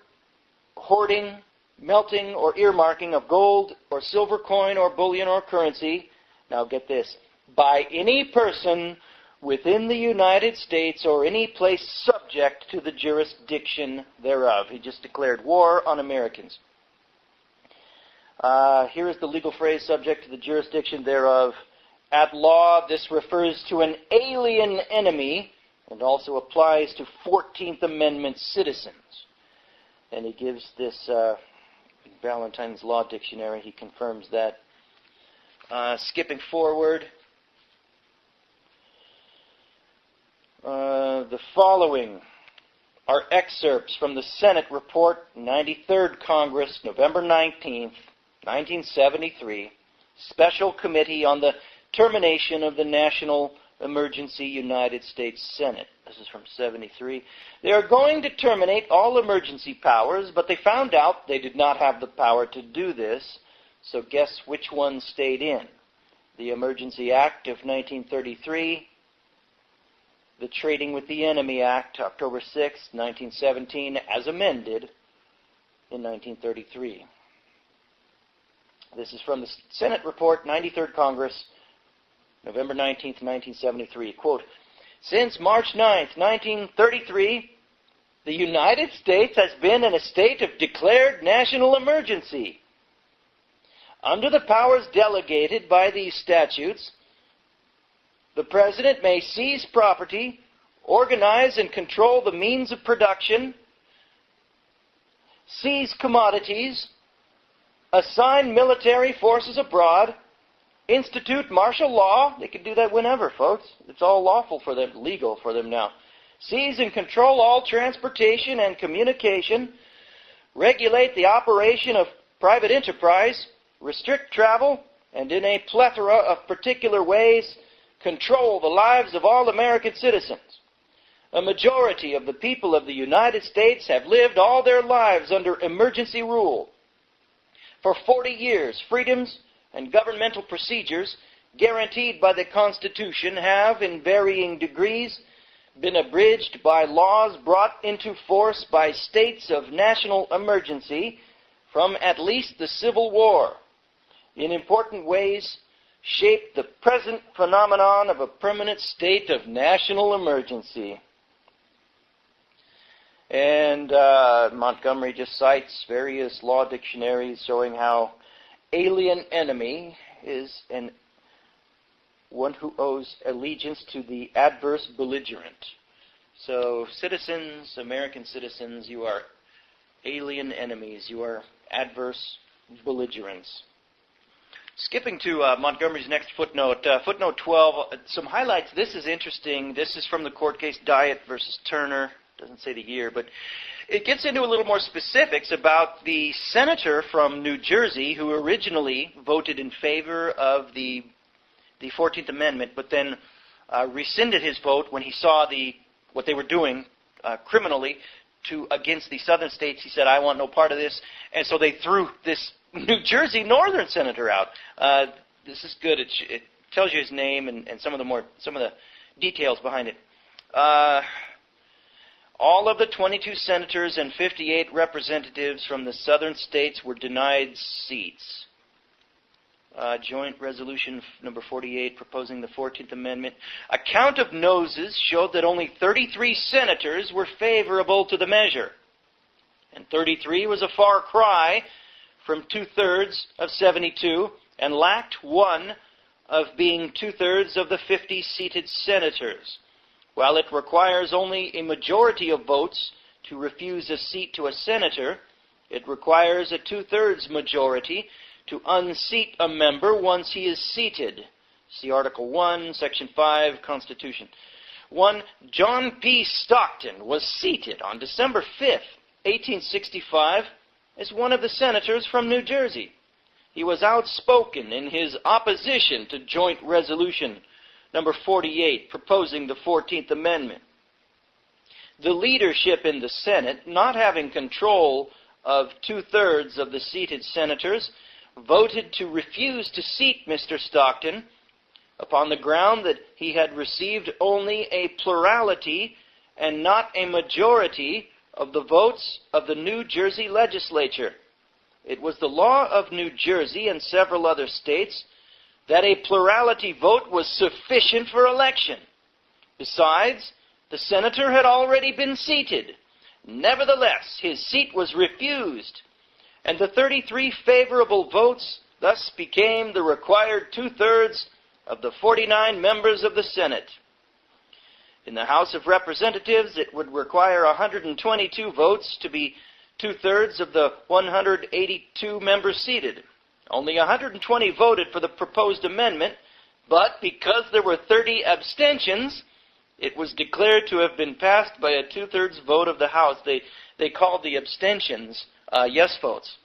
hoarding, melting, or earmarking of gold or silver coin or bullion or currency, now get this, by any person within the United States or any place subject to the jurisdiction thereof. He just declared war on Americans. Here is the legal phrase, subject to the jurisdiction thereof. At law, this refers to an alien enemy and also applies to 14th Amendment citizens. And he gives this Valentine's Law Dictionary. He confirms that. Skipping forward. The following. are excerpts from the Senate Report, 93rd Congress, November 19th, 1973, Special Committee on the Termination of the National Emergency, United States Senate. This is from 73. They are going to terminate all emergency powers, but they found out they did not have the power to do this, so guess which one stayed in? The Emergency Act of 1933, the Trading with the Enemy Act, October 6, 1917, as amended in 1933. This is from the Senate Report, 93rd Congress, November 19, 1973. Quote, since March 9, 1933, the United States has been in a state of declared national emergency. Under the powers delegated by these statutes, the President may seize property, organize and control the means of production, seize commodities, assign military forces abroad, institute martial law. They can do that whenever, folks. It's all lawful for them, legal for them now. Seize and control all transportation and communication, regulate the operation of private enterprise, restrict travel, and in a plethora of particular ways, control the lives of all American citizens. A majority of the people of the United States have lived all their lives under emergency rule. For 40 years, freedoms and governmental procedures guaranteed by the Constitution have, in varying degrees, been abridged by laws brought into force by states of national emergency from at least the Civil War. In important ways, shaped the present phenomenon of a permanent state of national emergency. And Montgomery just cites various law dictionaries showing how alien enemy is one who owes allegiance to the adverse belligerent. So citizens, American citizens, you are alien enemies. You are adverse belligerents. Skipping to Montgomery's next footnote, footnote 12, some highlights. This is interesting. This is from the court case Diet versus Turner. Doesn't say the year, but it gets into a little more specifics about the senator from New Jersey who originally voted in favor of the 14th Amendment, but then rescinded his vote when he saw what they were doing criminally against the southern states. He said, I want no part of this. And so they threw this New Jersey northern senator out. This is good. It tells you his name and some of the details behind it. All of the 22 senators and 58 representatives from the southern states were denied seats. Joint Resolution number 48 proposing the 14th Amendment. A count of noses showed that only 33 senators were favorable to the measure. And 33 was a far cry from 2/3 of 72 and lacked one of being 2/3 of the 50 seated senators. While it requires only a majority of votes to refuse a seat to a senator, it requires a 2/3 majority to unseat a member once he is seated. See Article 1, Section 5, Constitution. One John P. Stockton was seated on December 5th, 1865, as one of the senators from New Jersey. He was outspoken in his opposition to Joint Resolution number 48, proposing the 14th Amendment. The leadership in the Senate, not having control of 2/3 of the seated senators, voted to refuse to seat Mr. Stockton upon the ground that he had received only a plurality and not a majority of the votes of the New Jersey legislature. It was the law of New Jersey and several other states that a plurality vote was sufficient for election. Besides, the senator had already been seated. Nevertheless, his seat was refused, and the 33 favorable votes thus became the required 2/3 of the 49 members of the Senate. In the House of Representatives, it would require 122 votes to be 2/3 of the 182 members seated. Only 120 voted for the proposed amendment, but because there were 30 abstentions, It was declared to have been passed by a 2/3 vote of the House. They called the abstentions yes votes.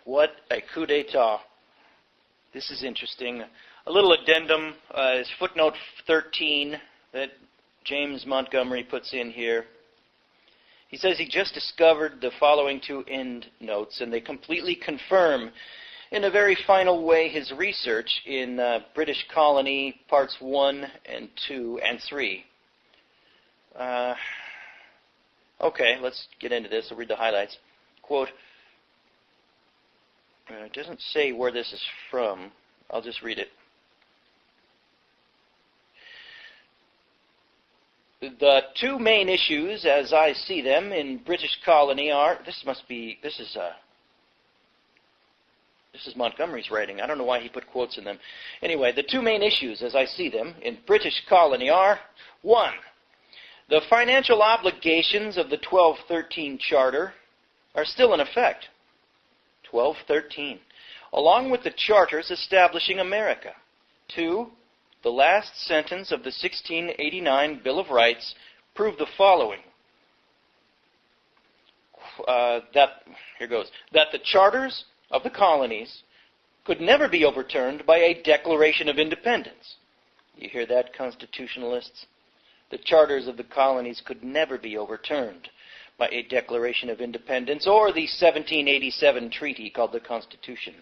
What a coup d'etat. This is interesting. A little addendum is footnote 13 that James Montgomery puts in here. He says he just discovered the following two end notes, and they completely confirm in a very final way his research in British Colony Parts 1 and 2 and 3. Okay, let's get into this. I'll read the highlights. Quote, it doesn't say where this is from. I'll just read it. The two main issues, as I see them, in British Colony are... This is Montgomery's writing. I don't know why he put quotes in them. Anyway, the two main issues, as I see them, in British Colony are, 1, the financial obligations of the 1213 Charter are still in effect. 1213. Along with the charters establishing America. 2, the last sentence of the 1689 Bill of Rights prove the following. That the charters of the colonies could never be overturned by a declaration of independence. You hear that, constitutionalists? The charters of the colonies could never be overturned by a declaration of independence or the 1787 treaty called the Constitution.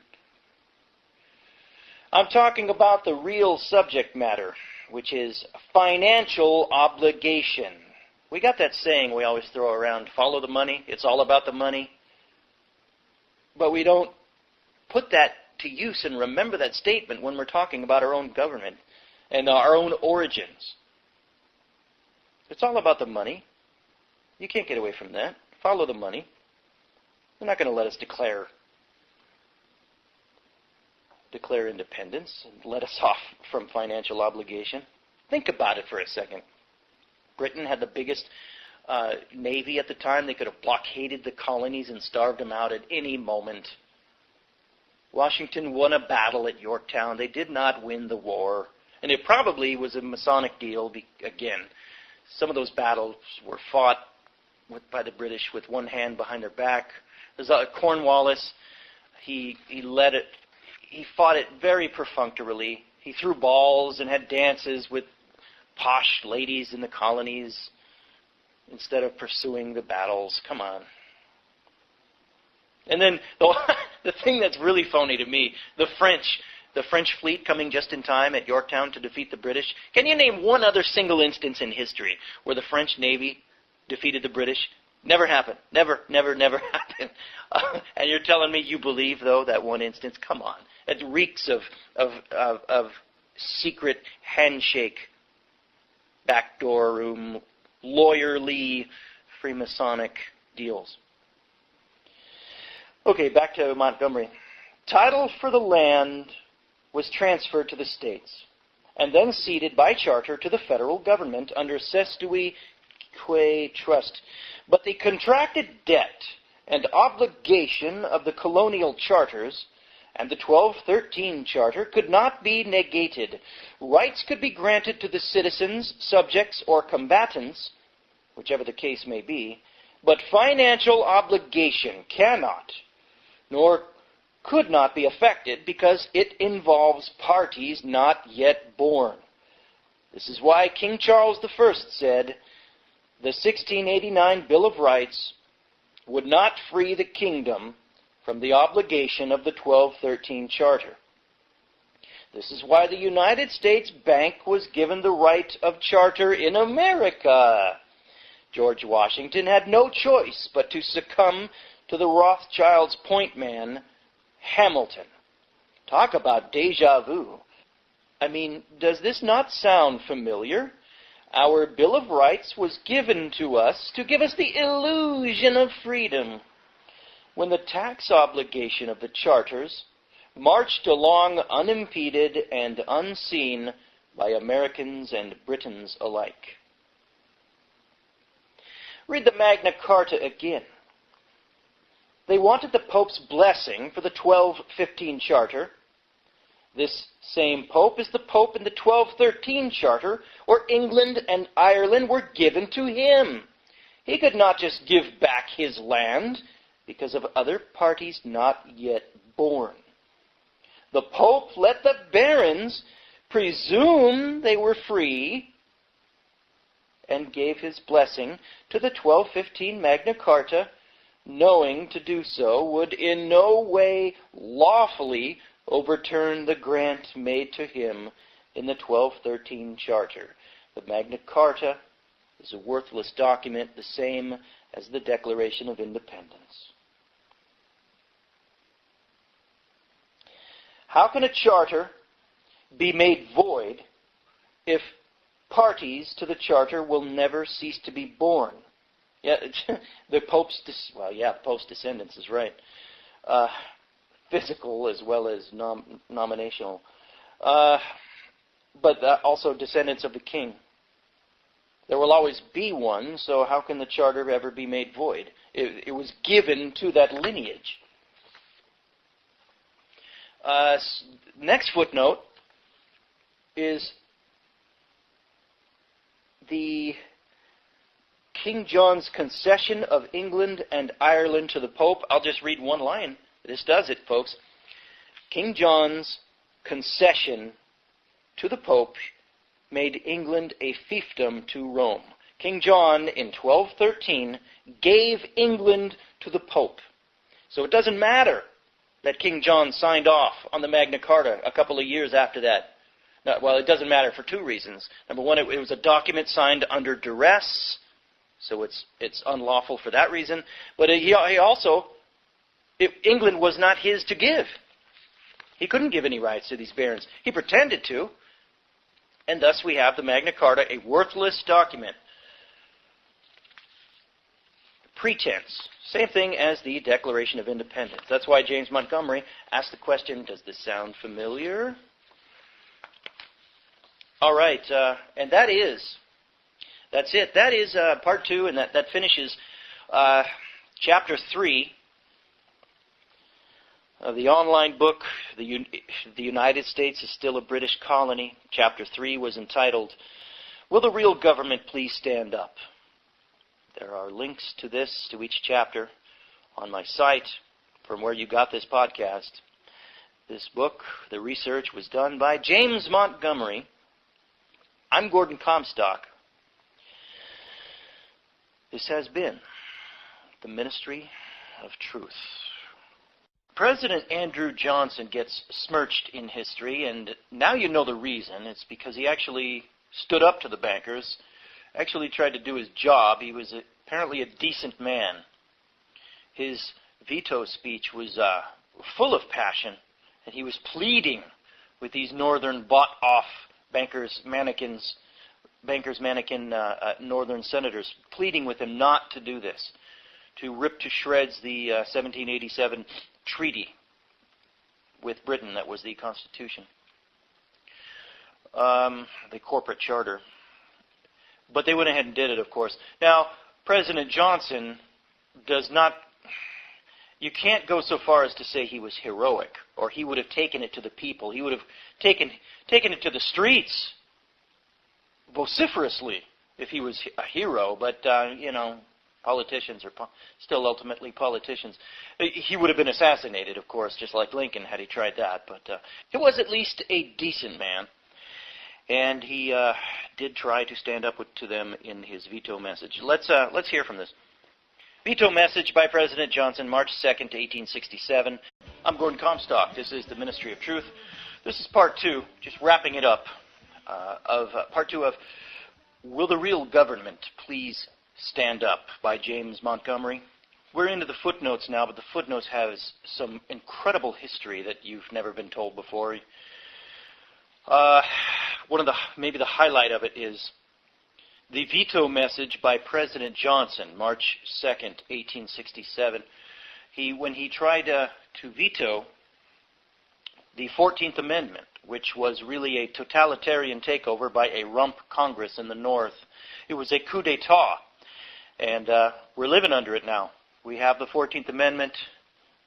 I'm talking about the real subject matter, which is financial obligation. We got that saying we always throw around, follow the money, it's all about the money. But we don't put that to use and remember that statement when we're talking about our own government and our own origins. It's all about the money. You can't get away from that. Follow the money. They're not going to let us declare independence and let us off from financial obligation. Think about it for a second. Britain had the biggest navy at the time. They could have blockaded the colonies and starved them out at any moment. Washington won a battle at Yorktown. They did not win the war. And it probably was a Masonic deal. Again, some of those battles were fought by the British with one hand behind their back. There's Cornwallis. He led it. He fought it very perfunctorily. He threw balls and had dances with posh ladies in the colonies instead of pursuing the battles. Come on. And then the thing that's really phony to me, the French fleet coming just in time at Yorktown to defeat the British. Can you name one other single instance in history where the French Navy defeated the British? Never happened. Never happened. And you're telling me you believe, though, that one instance? Come on. It reeks of secret handshake, backdoor room, lawyerly, Freemasonic deals. Okay, back to Montgomery. Title for the land was transferred to the states and then ceded by charter to the federal government under cestui que trust. But the contracted debt and obligation of the colonial charters and the 1213 Charter could not be negated. Rights could be granted to the citizens, subjects, or combatants, whichever the case may be, but financial obligation cannot, nor could not be affected because it involves parties not yet born. This is why King Charles I said, the 1689 Bill of Rights would not free the kingdom from the obligation of the 1213 Charter. This is why the United States Bank was given the right of charter in America. George Washington had no choice but to succumb to the Rothschild's point man, Hamilton. Talk about déjà vu. I mean, does this not sound familiar? Our Bill of Rights was given to us to give us the illusion of freedom, when the tax obligation of the charters marched along unimpeded and unseen by Americans and Britons alike. Read the Magna Carta again. They wanted the Pope's blessing for the 1215 Charter, This same Pope is the Pope in the 1213 Charter, where England and Ireland were given to him. He could not just give back his land because of other parties not yet born. The Pope let the barons presume they were free and gave his blessing to the 1215 Magna Carta, knowing to do so would in no way lawfully overturn the grant made to him in the 1213 Charter. The Magna Carta is a worthless document, the same as the Declaration of Independence. How can a charter be made void if parties to the charter will never cease to be born? Yeah, the Pope's descendants is right. Physical as well as nominational. But also descendants of the king. There will always be one, so how can the charter ever be made void? It was given to that lineage. Next footnote is the King John's concession of England and Ireland to the Pope. I'll just read one line. This does it, folks. King John's concession to the Pope made England a fiefdom to Rome. King John, in 1213, gave England to the Pope. So it doesn't matter that King John signed off on the Magna Carta a couple of years after that. Well, it doesn't matter for two reasons. Number one, it was a document signed under duress, so it's unlawful for that reason. But England was not his to give. He couldn't give any rights to these barons. He pretended to, and thus we have the Magna Carta, a worthless document. Pretense. Same thing as the Declaration of Independence. That's why James Montgomery asked the question, does this sound familiar? All right, and that's it. That is part 2, and that finishes chapter 3 of the online book, The United States is Still a British Colony. Chapter 3 was entitled, Will the Real Government Please Stand Up? There are links to each chapter, on my site from where you got this podcast. This book, the research was done by James Montgomery. I'm Gordon Comstock. This has been the Ministry of Truth. President Andrew Johnson gets smirched in history, and now you know the reason. It's because he actually stood up to the bankers, actually tried to do his job. He was apparently a decent man. His veto speech was full of passion, and he was pleading with these northern bought-off bankers mannequin northern senators, pleading with him not to do this, to rip to shreds the 1787 treaty with Britain that was the Constitution, the corporate charter. But they went ahead and did it, of course. Now, President Johnson does not... You can't go so far as to say he was heroic, or he would have taken it to the people. He would have taken it to the streets vociferously if he was a hero, but, politicians are still ultimately politicians. He would have been assassinated, of course, just like Lincoln had he tried that, but he was at least a decent man, and he did try to stand up to them in his veto message. Let's hear from this. Veto message by President Johnson, March 2nd, 1867. I'm Gordon Comstock. This is the Ministry of Truth. This is part 2, just wrapping it up, of part 2 of Will the Real Government Please Stand Up by James Montgomery. We're into the footnotes now, but the footnotes has some incredible history that you've never been told before. Maybe the highlight of it is the veto message by President Johnson, March 2nd, 1867. When he tried to veto the 14th Amendment, which was really a totalitarian takeover by a rump Congress in the North. It was a coup d'etat, and we're living under it now. We have the 14th Amendment,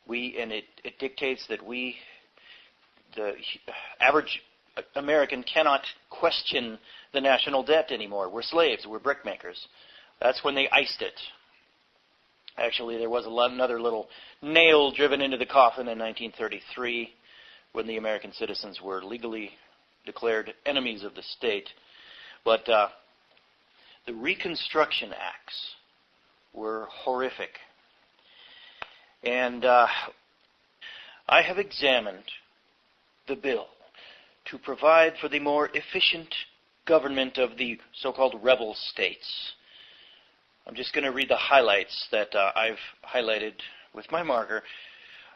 and it dictates that the average American cannot question the national debt anymore. We're slaves. We're brickmakers. That's when they iced it. Actually, there was another little nail driven into the coffin in 1933 when the American citizens were legally declared enemies of the state. But the Reconstruction Acts were horrific. And I have examined the bill to provide for the more efficient government of the so-called rebel states. I'm just going to read the highlights that I've highlighted with my marker.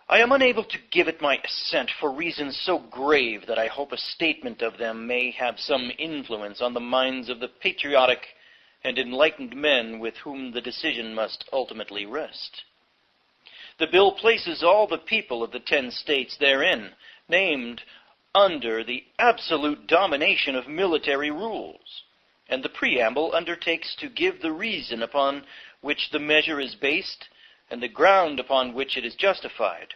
I am unable to give it my assent for reasons so grave that I hope a statement of them may have some influence on the minds of the patriotic and enlightened men with whom the decision must ultimately rest. The bill places all the people of the 10 states therein, named under the absolute domination of military rules, and the preamble undertakes to give the reason upon which the measure is based and the ground upon which it is justified.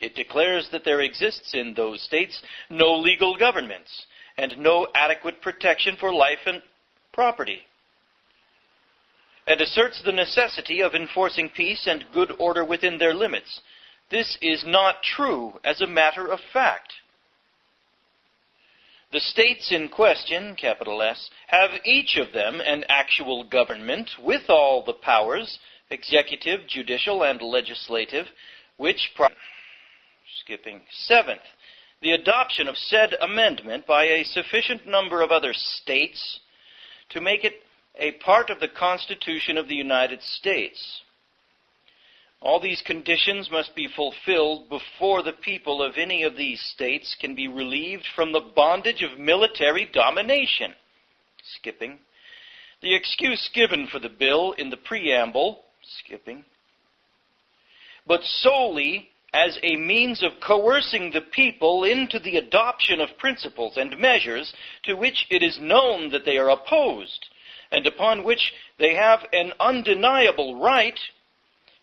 It declares that there exists in those states no legal governments and no adequate protection for life and property, and asserts the necessity of enforcing peace and good order within their limits. This is not true as a matter of fact. The states in question, capital S, have each of them an actual government with all the powers, executive, judicial, and legislative, which... Skipping. 7th, the adoption of said amendment by a sufficient number of other states to make it a part of the Constitution of the United States. All these conditions must be fulfilled before the people of any of these states can be relieved from the bondage of military domination. Skipping. The excuse given for the bill in the preamble, skipping, but solely as a means of coercing the people into the adoption of principles and measures to which it is known that they are opposed, and upon which they have an undeniable right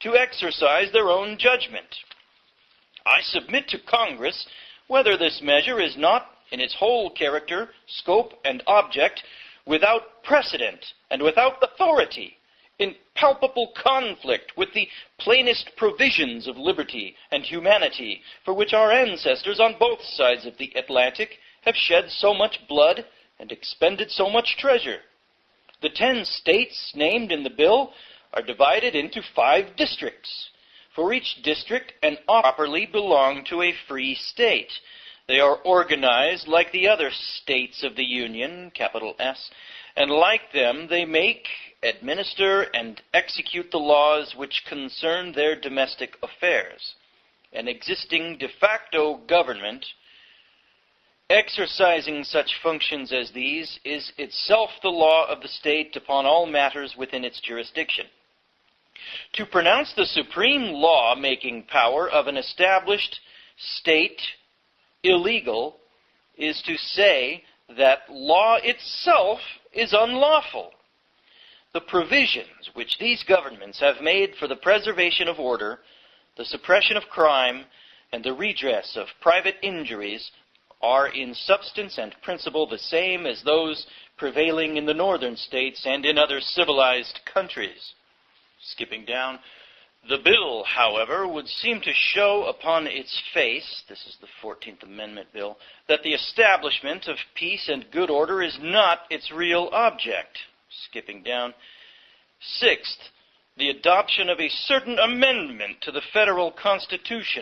to exercise their own judgment. I submit to Congress whether this measure is not, in its whole character, scope, and object, without precedent and without authority, in palpable conflict with the plainest provisions of liberty and humanity, for which our ancestors on both sides of the Atlantic have shed so much blood and expended so much treasure. The 10 states named in the bill are divided into 5 districts. For each district and properly belong to a free state. They are organized like the other states of the Union, capital S, and like them they make, administer, and execute the laws which concern their domestic affairs. An existing de facto government exercising such functions as these is itself the law of the state upon all matters within its jurisdiction. To pronounce the supreme law-making power of an established state illegal is to say that law itself is unlawful. The provisions which these governments have made for the preservation of order, the suppression of crime, and the redress of private injuries are in substance and principle the same as those prevailing in the northern states and in other civilized countries. Skipping down, the bill, however, would seem to show upon its face, this is the 14th Amendment bill, that the establishment of peace and good order is not its real object. Skipping down, 6th, the adoption of a certain amendment to the federal Constitution